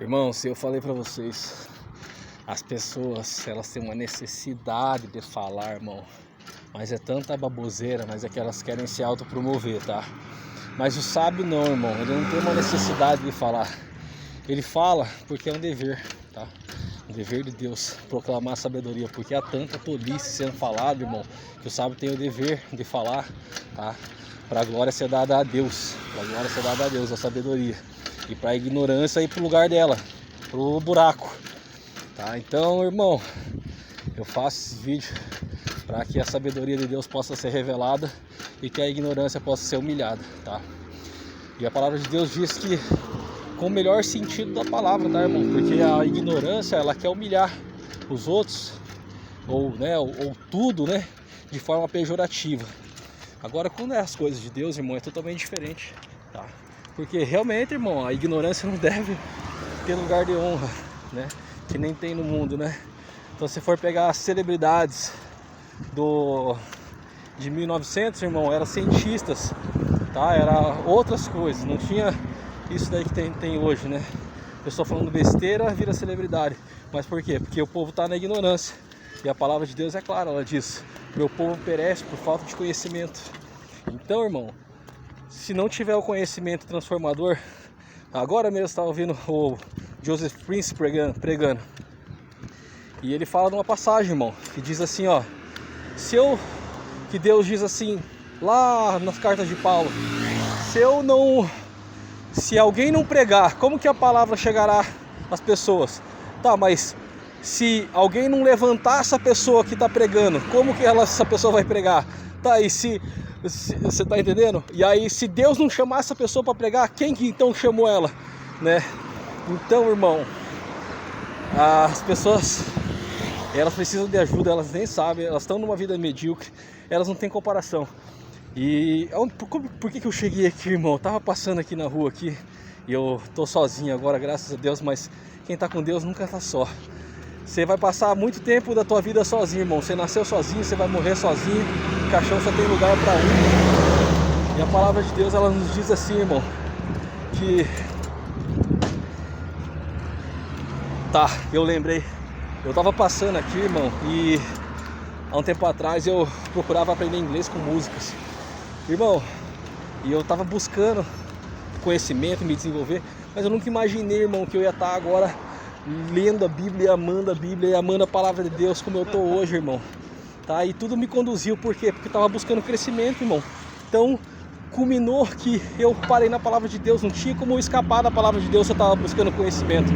Irmão, se eu falei pra vocês, as pessoas, elas têm uma necessidade de falar, irmão. Mas é tanta baboseira, mas é que elas querem se autopromover, tá? Mas o sábio não, irmão, ele não tem uma necessidade de falar. Ele fala porque é um dever, tá? Um dever de Deus, proclamar a sabedoria. Porque há tanta tolice sendo falado, irmão, que o sábio tem o dever de falar, tá? Para a glória ser dada a Deus, para a glória ser dada a Deus, a sabedoria. E para a ignorância ir pro lugar dela, pro buraco, tá? Então, irmão, eu faço esse vídeo para que a sabedoria de Deus possa ser revelada e que a ignorância possa ser humilhada, tá? E a palavra de Deus diz que com o melhor sentido da palavra, tá, irmão? Porque a ignorância, ela quer humilhar os outros, ou tudo, né, de forma pejorativa. Agora, quando é as coisas de Deus, irmão, é totalmente diferente, tá? Porque realmente, irmão, a ignorância não deve ter lugar de honra, né? Que nem tem no mundo, né? Então, se for pegar as celebridades de 1900, irmão, eram cientistas, tá? Era outras coisas, não tinha isso daí que tem hoje, né? Pessoa falando besteira vira celebridade. Mas por quê? Porque o povo tá na ignorância. E a palavra de Deus é clara, ela diz: meu povo perece por falta de conhecimento. Então, irmão, se não tiver o conhecimento transformador, agora mesmo estava ouvindo o Joseph Prince pregando. E ele fala de uma passagem, irmão, que diz assim, ó: que Deus diz assim, lá nas cartas de Paulo: se alguém não pregar, como que a palavra chegará às pessoas? Tá, mas se alguém não levantar essa pessoa que está pregando, como que essa pessoa vai pregar? Tá, e se você tá entendendo? E aí, se Deus não chamar essa pessoa para pregar, quem que então chamou ela, né? Então, irmão, as pessoas, elas precisam de ajuda, elas nem sabem, elas estão numa vida medíocre, elas não têm comparação. E por que eu cheguei aqui, irmão? Eu tava passando aqui na rua aqui, e eu tô sozinho agora, graças a Deus, mas quem tá com Deus nunca tá só. Você vai passar muito tempo da tua vida sozinho, irmão. Você nasceu sozinho, você vai morrer sozinho. O caixão só tem lugar para um. E a palavra de Deus, ela nos diz assim, irmão, que... Tá, eu lembrei. Eu tava passando aqui, irmão, e há um tempo atrás eu procurava aprender inglês com músicas. Irmão, e eu tava buscando conhecimento, me desenvolver, mas eu nunca imaginei, irmão, que eu ia estar agora lendo a Bíblia e amando a palavra de Deus como eu tô hoje, irmão, tá? E tudo me conduziu, por quê? Porque eu tava buscando crescimento, irmão. Então, culminou que eu parei na palavra de Deus, não tinha como eu escapar da palavra de Deus se eu tava buscando conhecimento.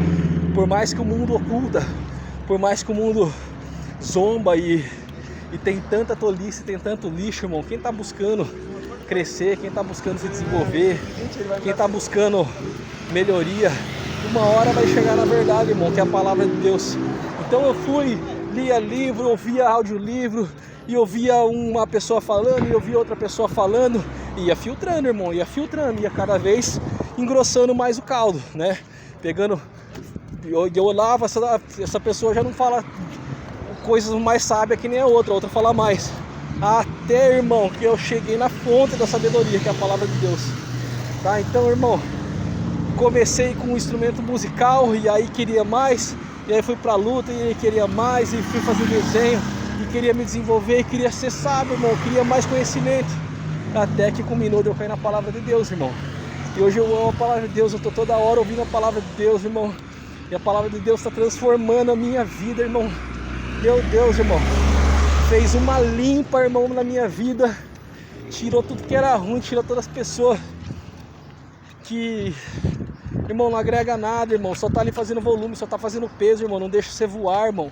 Por mais que o mundo oculta, por mais que o mundo zomba e tem tanta tolice, tem tanto lixo, irmão, quem tá buscando crescer, quem tá buscando se desenvolver, quem tá buscando melhoria, uma hora vai chegar na verdade, irmão, que é a palavra de Deus. Então eu lia livro, ouvia audiolivro, e ouvia uma pessoa falando, e ouvia outra pessoa falando, e ia filtrando, irmão, ia cada vez engrossando mais o caldo, né? Eu olhava, essa pessoa já não fala coisas mais sábias que nem a outra fala mais. Até, irmão, que eu cheguei na fonte da sabedoria, que é a palavra de Deus, tá? Então, irmão, comecei com um instrumento musical e aí queria mais, e aí fui pra luta e aí queria mais, e fui fazer desenho e queria me desenvolver, e queria ser sábio, irmão, queria mais conhecimento, até que culminou de eu cair na palavra de Deus, irmão. E hoje eu amo a palavra de Deus, eu tô toda hora ouvindo a palavra de Deus, irmão, e a palavra de Deus está transformando a minha vida, irmão. Meu Deus, irmão, fez uma limpa, irmão, na minha vida, tirou tudo que era ruim, tirou todas as pessoas que, irmão, não agrega nada, irmão, só tá ali fazendo volume, só tá fazendo peso, irmão, não deixa você voar, irmão,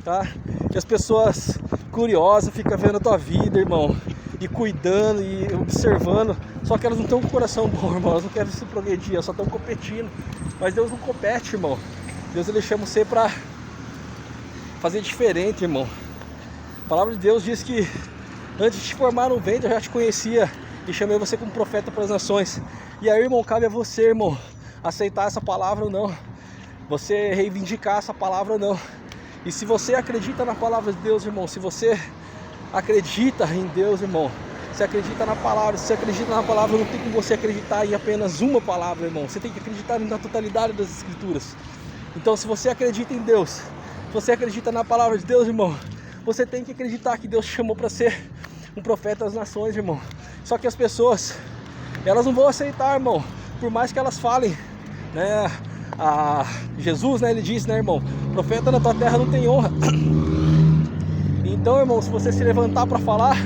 tá? Que as pessoas curiosas ficam vendo a tua vida, irmão, e cuidando e observando, só que elas não estão com o coração bom, irmão, elas não querem se progredir, elas só estão competindo. Mas Deus não compete, irmão. Deus, ele chama você pra fazer diferente, irmão. A palavra de Deus diz que antes de te formar no ventre eu já te conhecia e chamei você como profeta para as nações. E aí, irmão, cabe a você, irmão, aceitar essa palavra ou não, você reivindicar essa palavra ou não. E se você acredita na palavra de Deus, irmão, se você acredita em Deus, irmão, Você acredita na palavra. Se você acredita na palavra, não tem como você acreditar em apenas uma palavra, irmão. Você tem que acreditar na totalidade das escrituras. Então, se você acredita em Deus, se você acredita na palavra de Deus, irmão, você tem que acreditar que Deus te chamou para ser um profeta das nações, irmão. Só que as pessoas, elas não vão aceitar, irmão, por mais que elas falem, né? Jesus, né, ele disse, né, irmão, profeta na tua terra não tem honra. Então, irmão, se você se levantar para falar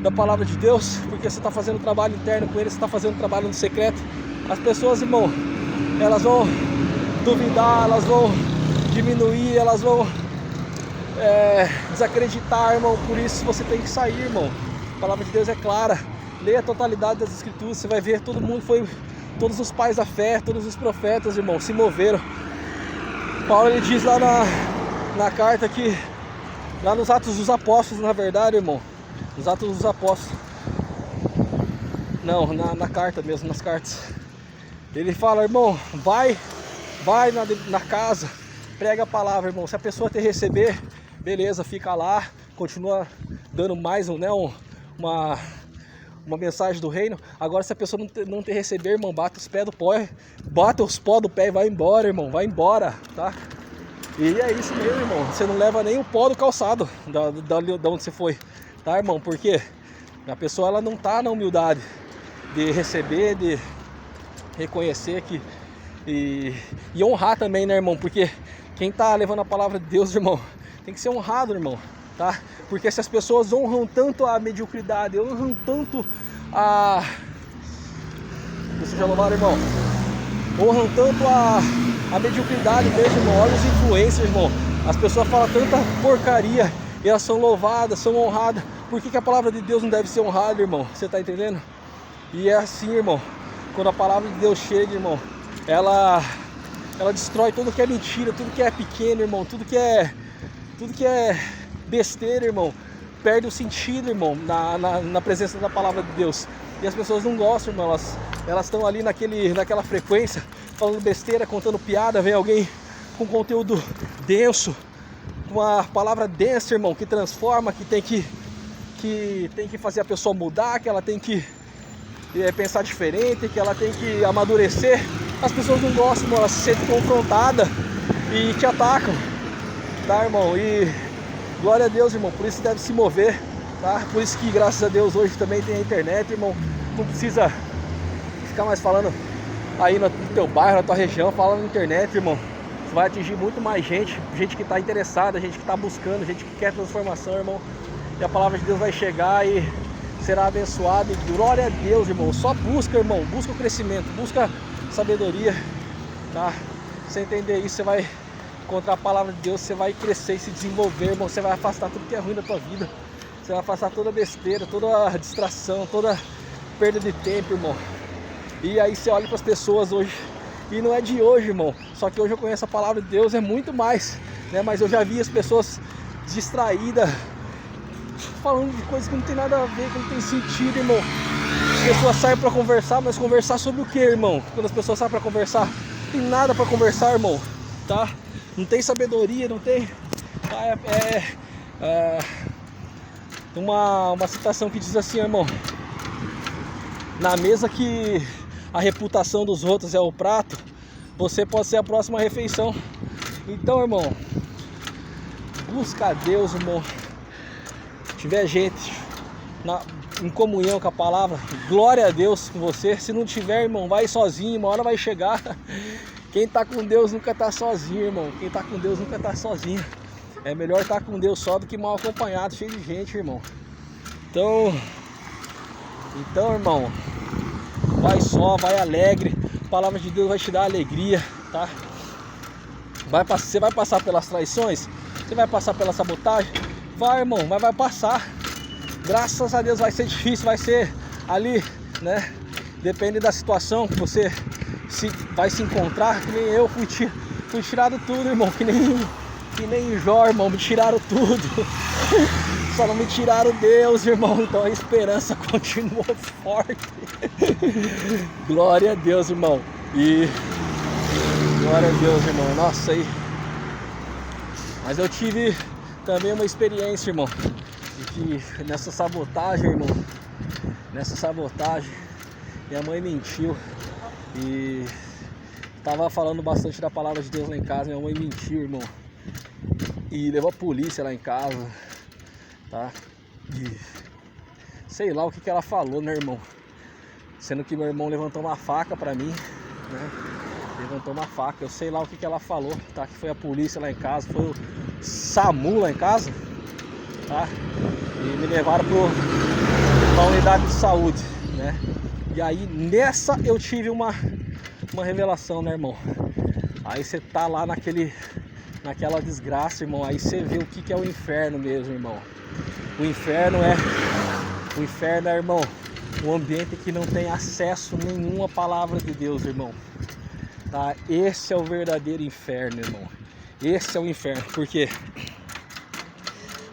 da palavra de Deus, porque você está fazendo trabalho interno com ele, você está fazendo trabalho no secreto, as pessoas, irmão, elas vão duvidar, elas vão diminuir, elas vão desacreditar, irmão. Por isso você tem que sair, irmão. A palavra de Deus é clara. Leia a totalidade das escrituras, você vai ver, todos os pais da fé, todos os profetas, irmão, se moveram. Paulo, ele diz lá na carta que, lá nos Atos dos Apóstolos, na verdade, irmão, nos Atos dos Apóstolos, não, na carta mesmo, nas cartas, ele fala, irmão, vai na casa, prega a palavra, irmão. Se a pessoa te receber, beleza, fica lá, continua dando mais uma mensagem do reino. Agora, se a pessoa não te receber, irmão, bate os pés do pé e vai embora, irmão, vai embora, tá? E é isso mesmo, irmão, você não leva nem o pó do calçado da onde você foi, tá, irmão? Porque a pessoa, ela não tá na humildade de receber, de reconhecer e honrar também, né, irmão? Porque quem tá levando a palavra de Deus, irmão, tem que ser honrado, irmão, tá? Porque se as pessoas honram tanto a mediocridade, honram tanto a... Você já louvaram, irmão? Honram tanto a mediocridade mesmo, irmão. Olha os influencers, irmão. As pessoas falam tanta porcaria e elas são louvadas, são honradas. Por que a palavra de Deus não deve ser honrada, irmão? Você tá entendendo? E é assim, irmão. Quando a palavra de Deus chega, irmão, ela destrói tudo que é mentira, tudo que é pequeno, irmão, tudo que é besteira, irmão, perde o sentido, irmão, na presença da palavra de Deus. E as pessoas não gostam, irmão, elas estão ali naquela frequência, falando besteira, contando piada, vem alguém com conteúdo denso, com a palavra densa, irmão, que transforma, que tem que fazer a pessoa mudar, que ela tem que pensar diferente, que ela tem que amadurecer. As pessoas não gostam, irmão, elas se sentem confrontadas e te atacam, tá, irmão? E glória a Deus, irmão, por isso deve se mover, tá? Por isso que, graças a Deus, hoje também tem a internet, irmão. Não precisa ficar mais falando aí no teu bairro, na tua região, falando na internet, irmão. Você vai atingir muito mais gente que está interessada, gente que está buscando, gente que quer transformação, irmão. E a palavra de Deus vai chegar e será abençoada. E glória a Deus, irmão. Só busca, irmão, busca o crescimento, busca sabedoria, tá? Você entender isso, você vai encontrar a palavra de Deus, você vai crescer e se desenvolver, irmão. Você vai afastar tudo que é ruim da tua vida. Você vai afastar toda besteira, toda distração, toda perda de tempo, irmão. E aí você olha para as pessoas hoje, e não é de hoje, irmão. Só que hoje eu conheço a palavra de Deus, é muito mais, né? Mas eu já vi as pessoas distraídas, falando de coisas que não tem nada a ver, que não tem sentido, irmão. As pessoas saem para conversar, mas conversar sobre o que, irmão? Quando as pessoas saem para conversar, não tem nada para conversar, irmão, tá? Não tem sabedoria, não tem... uma citação que diz assim, irmão: na mesa que a reputação dos outros é o prato, você pode ser a próxima refeição. Então, irmão, busca a Deus, irmão. Se tiver gente em comunhão com a palavra, glória a Deus com você. Se não tiver, irmão, vai sozinho, uma hora vai chegar. Quem tá com Deus nunca tá sozinho, irmão. Quem tá com Deus nunca tá sozinho. É melhor estar com Deus só do que mal acompanhado, cheio de gente, irmão. Então, irmão, vai só, vai alegre. A palavra de Deus vai te dar alegria, tá? Você vai passar pelas traições, você vai passar pela sabotagem, vai, irmão, mas vai passar. Graças a Deus vai ser difícil, vai ser ali, né? Depende da situação que você vai se encontrar. Que nem eu fui tirado tudo, irmão, que nem Jó, irmão, me tiraram tudo. Só não me tiraram Deus, irmão. Então a esperança continuou forte. Glória a Deus, irmão. E glória a Deus, irmão. Nossa, aí. Mas eu tive também uma experiência, irmão, de que nessa sabotagem, irmão, nessa sabotagem. Minha mãe mentiu e tava falando bastante da palavra de Deus lá em casa. Minha mãe mentiu, irmão, e levou a polícia lá em casa, tá? E sei lá o que ela falou, né, irmão? Sendo que meu irmão levantou uma faca pra mim, né? Levantou uma faca, eu sei lá o que ela falou, tá? Que foi a polícia lá em casa, foi o SAMU lá em casa, tá? E me levaram pra unidade de saúde, né? E aí nessa eu tive uma revelação, né, irmão? Aí você tá lá naquela desgraça, irmão, aí você vê o que é o inferno mesmo, irmão. O inferno é, irmão, um ambiente que não tem acesso nenhum à palavra de Deus, irmão. Tá? Esse é o verdadeiro inferno, irmão. Esse é o inferno. Por quê?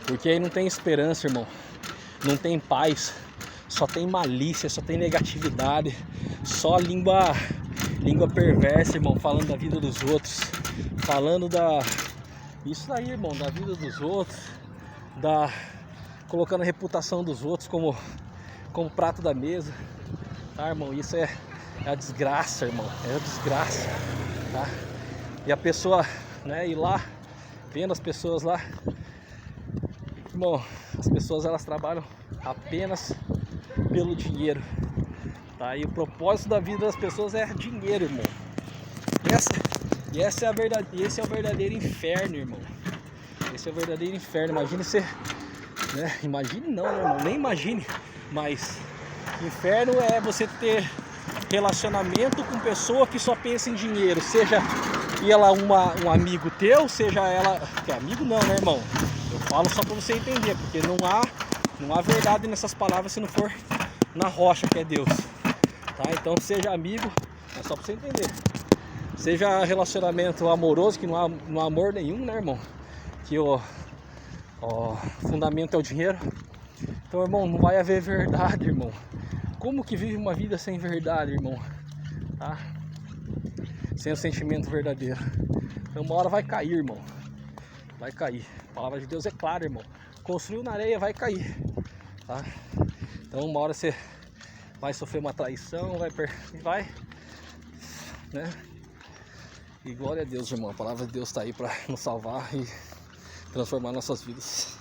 Porque aí não tem esperança, irmão. Não tem paz. Só tem malícia, só tem negatividade. Só língua perversa, irmão. Falando da vida dos outros. Falando isso aí, irmão. Da vida dos outros. Colocando a reputação dos outros como prato da mesa. Tá, irmão? Isso é a desgraça, irmão. É a desgraça, tá? E a pessoa, né, ir lá, vendo as pessoas lá, irmão, as pessoas elas trabalham apenas pelo dinheiro, tá? E o propósito da vida das pessoas é dinheiro, irmão. Esse é o verdadeiro inferno, irmão. Esse é o verdadeiro inferno. Imagine você, né? Imagine não, né, irmão? Nem imagine, mas inferno é você ter relacionamento com pessoa que só pensa em dinheiro, seja ela um amigo teu, seja ela, que amigo não, né, irmão? Eu falo só pra você entender, porque não há verdade nessas palavras se não for na rocha que é Deus, tá? Então seja amigo, é só pra você entender. Seja relacionamento amoroso, que não há amor nenhum, né, irmão? Que o fundamento é o dinheiro. Então, irmão, não vai haver verdade, irmão. Como que vive uma vida sem verdade, irmão? Tá? Sem o sentimento verdadeiro. Então uma hora vai cair, irmão. Vai cair. A palavra de Deus é clara, irmão. Construiu na areia, vai cair. Tá? Então uma hora você vai sofrer uma traição, vai, né? E glória a Deus, irmão. A palavra de Deus está aí para nos salvar e transformar nossas vidas.